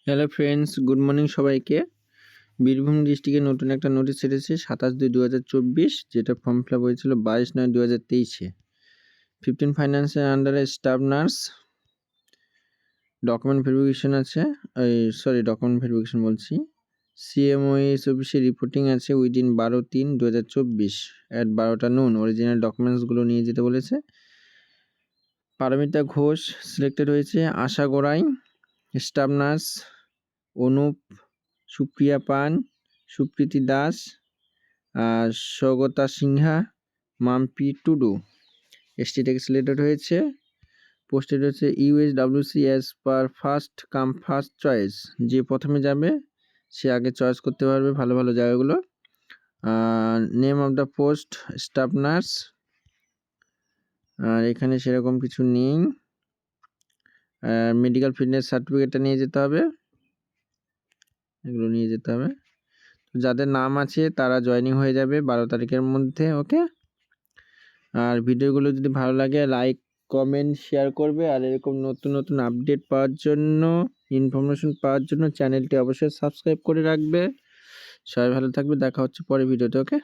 Hello friends, good morning সবাইকে। বীরভূম ডিস্ট্রিক্টে নতুন একটা নোটিশ এসেছে 27/2/2024, যেটা ফর্ম ফিল আপ হয়েছিল 22/9/2023-এ। 15 ফাইন্যান্সের আন্ডারে স্টাফ নার্স ডকুমেন্ট ভেরিফিকেশন আছে। ডকুমেন্ট ভেরিফিকেশন বলছি, সিএমওএস অফিসে রিপোর্টিং আছে উইদিন 12/3/2024 at 12টা নুন। অরিজিনাল ডকুমেন্টসগুলো নিয়ে যেতে বলেছে। পারমিতা ঘোষ সিলেক্টেড হয়েছে। Asha Gorai staff nurse, Anup, Supriya Pan, Supriti Das, Swagata Sinha, Mampi Tudu ST থেকে সিলেক্টেড হয়েছে। পোস্টেড হচ্ছে USWC as per first come first choice. যে প্রথমে যাবে সে আগে চয়েস করতে পারবে ভালো ভালো জায়গাগুলো। Name of the post staff nurse. আর এখানে সেরকম কিছু নেই। মেডিকেল ফিটনেস সার্টিফিকেটটা নিয়ে যেতে হবে, এগুলো নিয়ে যেতে হবে। যাদের নাম আছে তারা জয়েনিং হয়ে যাবে 12 তারিখের মধ্যে। ওকে, আর ভিডিওগুলো যদি ভালো লাগে লাইক কমেন্ট শেয়ার করবে। আর এরকম নতুন নতুন আপডেট পাওয়ার জন্য, ইনফরমেশন পাওয়ার জন্য চ্যানেলটি অবশ্যই সাবস্ক্রাইব করে রাখবে। সবাই ভালো থাকবে, দেখা হচ্ছে পরের ভিডিওতে। ওকে।